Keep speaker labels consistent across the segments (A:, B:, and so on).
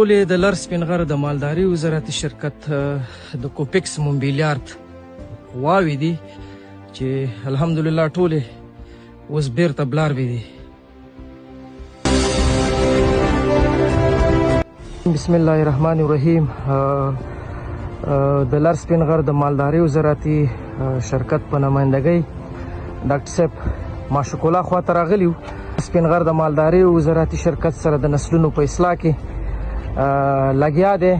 A: ټولې د لر سپین غر د مالداري وزارتي شرکت د کوپیکس موبیلیارد واوې دي چې الحمدلله ټولې اوس بیرته بلاروي دي. بسم الله الرحمن الرحیم. د لر سپین غر د مالداري وزارتي شرکت په نمائندګۍ ډاکټر صاحب ماشوق الله خواته راغلی و. سپین غر د مالداري وزارتي شرکت سره د نسلونو په اصلاح کې لګیا دی.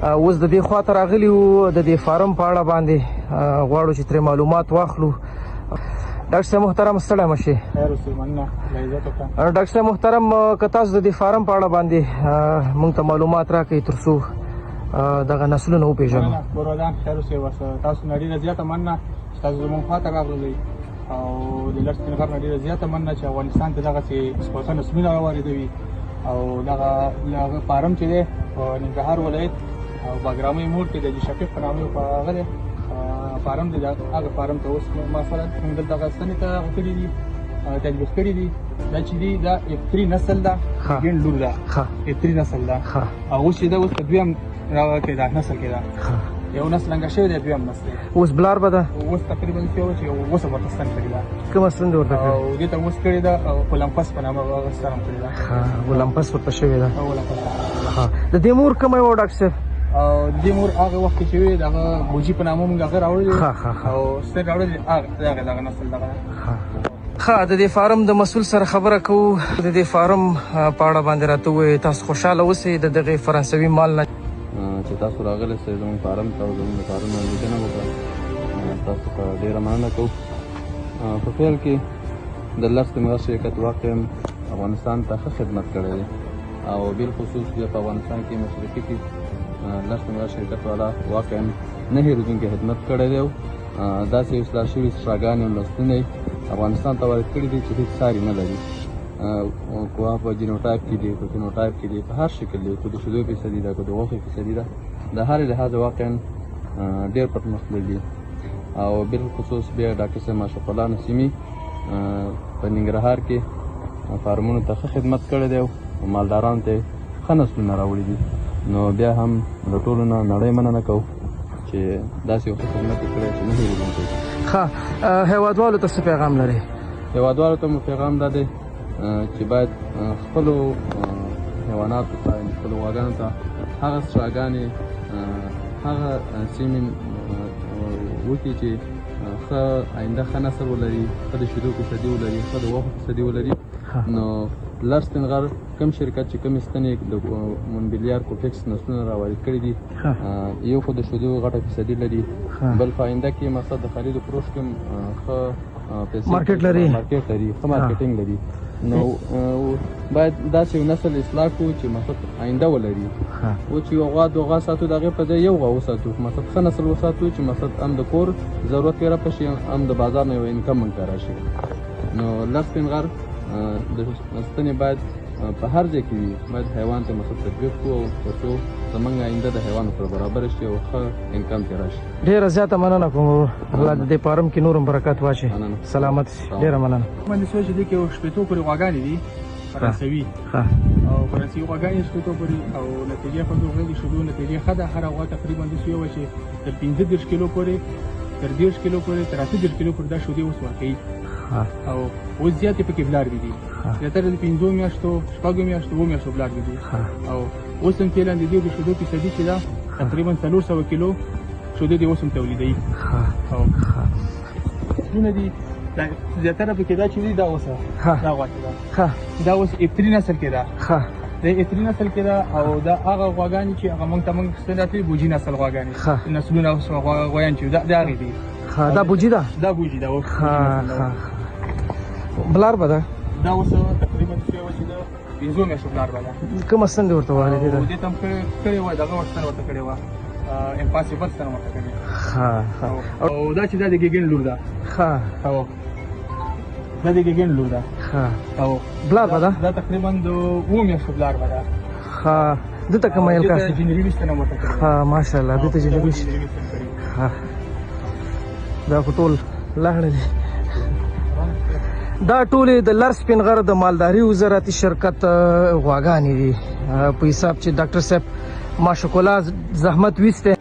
A: اوس د دې خواته راغلی و، د دې فارم په اړه باندې غواړو چې ترې معلومات واخلو. ډاکټر صاحب محترم ستړی مه شئ. ډاکټر صاحب محترم که تاسو د دې فارم په اړه باندې موږ ته معلومات راکړئ تر څو دغه نسلونه وپېژنو.
B: ګورودان خیر اوسئ. تاسو نه ډېره زیاته مننه چې تاسو زموږ خواته راغلئ او د لر سپین غر نه ډېره زیاته مننه چې افغانستان ته دغسې سپورټه نسلونه راواردوي او دغه فارم چې دی په ننګرهار ولایت او باګرامۍ موړ کې د حاجي شفیق په نامه په هغه دی فارم دی. هغه فارم ته اوس مثلا موږ دلته هغه ستنې ته کړي دي، تجویز کړي دي. دا چې دی دا F3 نسل ده، ګڼ لور ده، F3 نسل ده. او اوس چې دا اوس په دویم کې دا نسل کې ده، یو نسل لنګه شوی دی، دویم نسل دی.
A: اوس بلار به ده
B: اوس تقریبا چې اوس ورته ستن کړې ده.
A: کومه ستن ورته کړې؟
B: او دې ته اوس کړې ده اولمپس په نامه هغه ستن کړې ده.
A: اولمپس ورته شوې ده.
B: اولمپس
A: د دې مور کومه و ډاکټر صاحب؟
B: او د دې مور هغه وخت کې چې وي دغه بوجي په نامه موږ هغه راوړی او ستن راوړی هغه نسل دغه.
A: د دې فارم د مسؤل سره خبره کوو. د دې فارم په اړه باندې راته ووایئ. تاسو خوشحاله اوسئ د دغې فرانسوي مال نه
C: چې تاسو راغلی سئ زموږ فارم ته او زموږ د فارم نه لیدنه وکړه. تاسو ته ډېره مننه کوو. په پیل کې د لر سپین غر شرکت واقعا افغانستان ته ښه خدمت کړی دی او بالخصوص بیا په افغانستان کې مشرقي کې لر سپین غر شرکت والا واقعا نه هېرېدونکی خدمت کړی دی. داسې اصلاح شوي سټراګانې او نسلونه افغانستان ته وارد کړي دي چې هېڅ ساری نه لري. کوه په جینوټایپ کې دی، په فینوټایپ کې دی، په هر شکل دی، که د شیدو فیصدي ده، که د غوښې فیصدي ده، د هر لحاظ واقعا ډېر پرمختللی دي. او بالخصوص بیا ډاکټر صاحب ماشوق الله نسیمي په ننګرهار کې فارمونو ته ښه خدمت کړی دی او مالدارانو ته ښه نسلونه راوړي دي. نو بیا هم د ټولو نه نړۍ مننه کوو چې داسې یو ښه خدمت یې کړی چې نه هېرېدونکی.
A: هېوادوالو ته څه پیغام لرئ؟
C: هېوادوالو ته مو پیغام دا دی چې باید خپلو حیواناتو ته خپلو غواګانو ته هغه سټراګانې هغه سیمې وکړي چې ښه آینده ښه نسل ولري، ښه د شیدو فیصدي ولري، ښه د غوښو فیصدي ولري. نو لر سپین غر کوم شرکت چې کومې ستنې د مونبیلیار کوپیکس نسلونه راوارد کړي دي، یو خو د شیدو غټه فیصدي لري، بل په آینده کې مقصد د خرید و فروش کې ښه
A: مارکیټ لري،
C: ښه مارکیټینګ لري. نو باید داسې یو نسل اصلاح کړو چې مقصد آینده ولري. و چې یو غوا دوه غوا ساتو د هغې په ځای یو غوا وساتو، مقصد ښه نسل وساتو چې مقصد هم د کور ضرورت یې رفع شي، هم د بازار نه یو انکم موږ ته راشي. نو لر سپین غر د ستنې باید په هر ځای کې وي، باید حیوان ته مقصد تطبیق کړو تر څو زموږ آینده د حیوانو سره برابره شي او ښه انکم ترې راشي.
A: ډېره زیاته مننه کوم. الله د دې فارم کې نور هم برکت واچوي. سلامت شئ. ډېره مننه.
B: باندې سوچ دي کې 8 پورې غواګانې دي فرانسوي او فرانسوي غواګانې 8 پورې او نتیجه په دغه کې شروع نتیجه ښه ده. هر غوا تقریبا د یو چې تر 15 کیلو پورې، تر 10 کیلو پورې، تر 8 کیلو پورې دا شودې اوس ورکوي او اوس زیاتې پکې بلاروي دي. زیاتره د 5 میاشتو، 6 میاشتو، 7 میاشتو بلاروي دي. او اوس هم فعلا د دې د شودو فیصدي چې ده تقریبا 400 کیلو شودې دي اوس هم تولیدوي. او څونه دي زیاتره پکې دا چې دي دا اوس دا غوا چې ده دا اوس F3 نسل کې ده. د F3 نسل کې ده او دا هغه غواګانې چې هغه موږ ته موږ ستنې بوجي نسل غواګانې نسلونه اوس غوایان چې دا هغې دي.
A: دا بوجي ده؟
B: دا بوجي ده.
A: بلار به ده؟
B: دا اوس تقریبا چې ده 15 میاشتو بلار به ده.
A: کومه ستن دې ورته واردې ده؟
B: دې ته هم کړې وه، دغه ستن ورته کړې وه، امپاسیبل ستن ورته کړې. او دا چې دا د ګیګن لور ده. او دا د ګیګن لور ده. او
A: بلار به ده؟
B: دا تقریبا د 7 میاشتو بلار به ده.
A: دته کومه یو کار
B: جنرالي ستن ورته کړې.
A: ماشاءالله دته جنرالي دا خو ټول لاړې دي. دا ټولې د لر سپین غر د مالداري وزارتي شرکت غواګانې دي. په حساب چې ډاکټر صاحب ماشق الله زحمت ویسته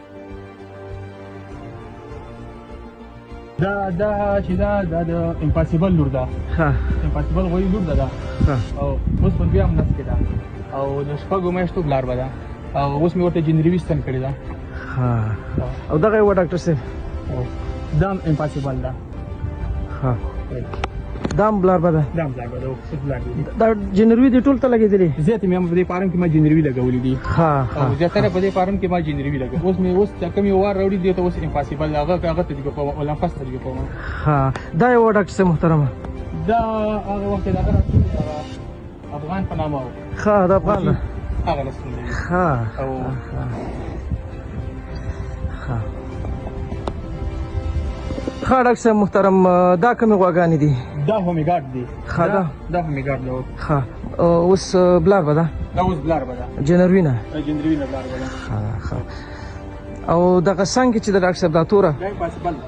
B: دا چې دا د امپاسیبل لور ده
A: ها
B: امپاسیبل غوي لور ده او اوس په بیا هم نس کې ده او د شپږو میاشتو بلار به ده او اوس مې ورته جنري ویستن کړې ده
A: ها او دغه و ډاکټر صاحب
B: دا امپاسیبل ده
A: ها دام بلار بده
B: دا بلار به ده او بلار دي
A: دا جنروي دی ټول ته لګېدلې
B: زه ته مې په دې فارم کې ما جنري لګولې دي
A: ها
B: او زیاتره په دې فارم کې ما جنري لګول اوس چې کوم یو وار راوړي دی ته اوس امپاسیبل هغه تجربه کوم ولا فاست تجربه کوم
A: ها دا یو ډاکټر صاحب محترمه
B: دا هغه وخت دا افغان په نامه و
A: ها دا افغان ده
B: هغه رسول دی
A: ها
B: او
A: ها ډاکټر صاحب محترم دا کومې غواګانې دي
B: دا هومیګارد دی
A: ها
B: دا هومیګارد دی
A: ها اوس بلار به ده
B: دا اوس بلار به ده
A: جنروي نه
B: جنري نه بلار به ده
A: ها او دغه څنګه چې د ډاکټر صاحب دا توره
B: دا امپاسیبل ده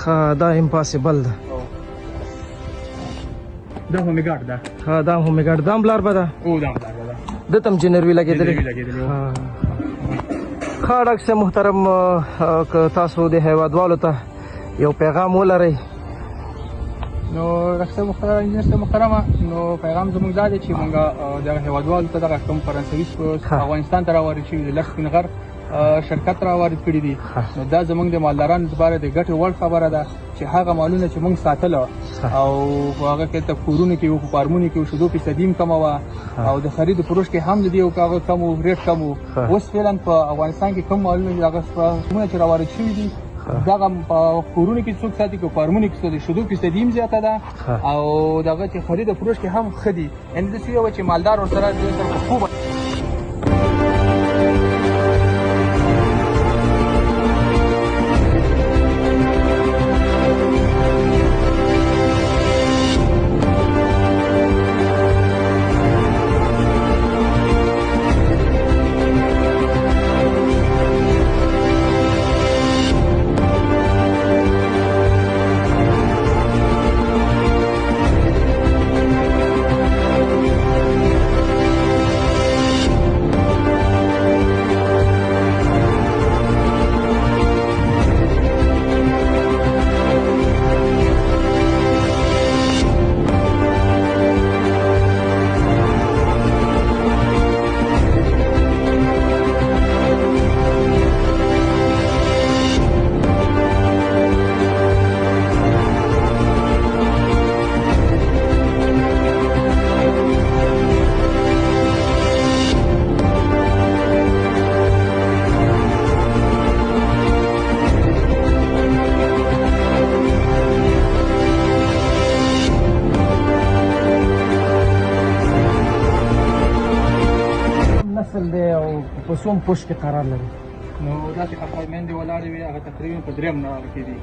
A: ها دا امپاسیبل ده
B: دا هومیګارد ده
A: ها دا هومیګارد دام بلار به ده
B: او دا بلار به ده
A: د تم جنروي لګېدلې ها ډاکټر صاحب محترم که تاسو د هیوادوالو ته یو پیغام ولرئ
B: نو ډاکټر محترمه نو پیغام زموږ دا دی چې موږ د هیوادوالو ته دغه کوم فرانسوي افغانستان ته راوارد شوي د لږ سپین غر شرکت راوارد کړي دي نو دا زموږ د مالدارانو لپاره د ګټې وړ خبره ده چې هغه مالونه چې موږ ساتله او هغه کې ته کورونه کې په فارمونو کې شیدو فیصدي کم وه او د خرید فروش کې هم د دې هغه کم ریټ کم و اوس فعلا په افغانستان کې کم مالونه هغه چې راوارد شوي دي دغه په کورونو کې څوک ساتي که فارمونو کې د شیدو فیصدي هم زیاته ده او دغه چې خرید فروش کې هم ښه دي یعنې داسې یو چې مالدار ورسره خوب
A: نسل دی او په څوم پوش کې قرار لري
B: نو دا چې خپل مېندې ولاړې وي هغه تقریبا په دریم نمبر کې دي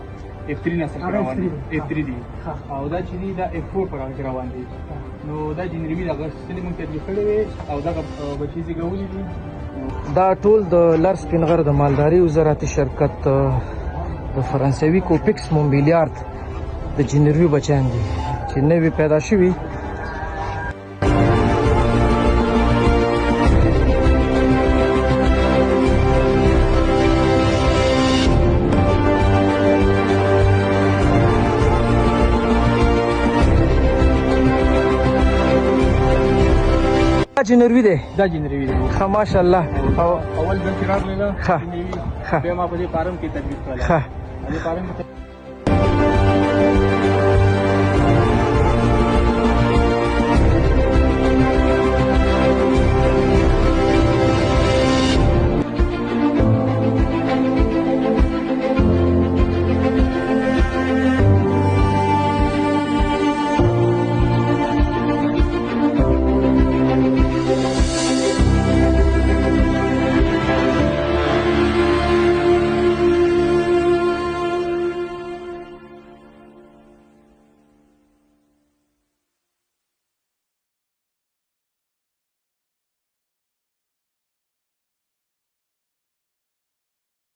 B: F3 نسل روان دي F3 دي او دا چې دي دا F4 پر هغه روان دي نو دا جنري دا غسلې مونږ ته کړې وي او دا بچي زیږولې دي
A: دا ټول د لر سپین غر د مالداري او زراعتي شرکت د فرانسوي کوپکس مومبیلیارد د جنروي بچیان دي چې نوي پیدا شوي جنروي دی
B: دا جنري دی
A: ښه ماشاءالله
B: او اول د چراغ لیدا
A: ښه
B: بیا ما په دې فارم کې تدریس کړل
A: ښه
B: دې فارم کې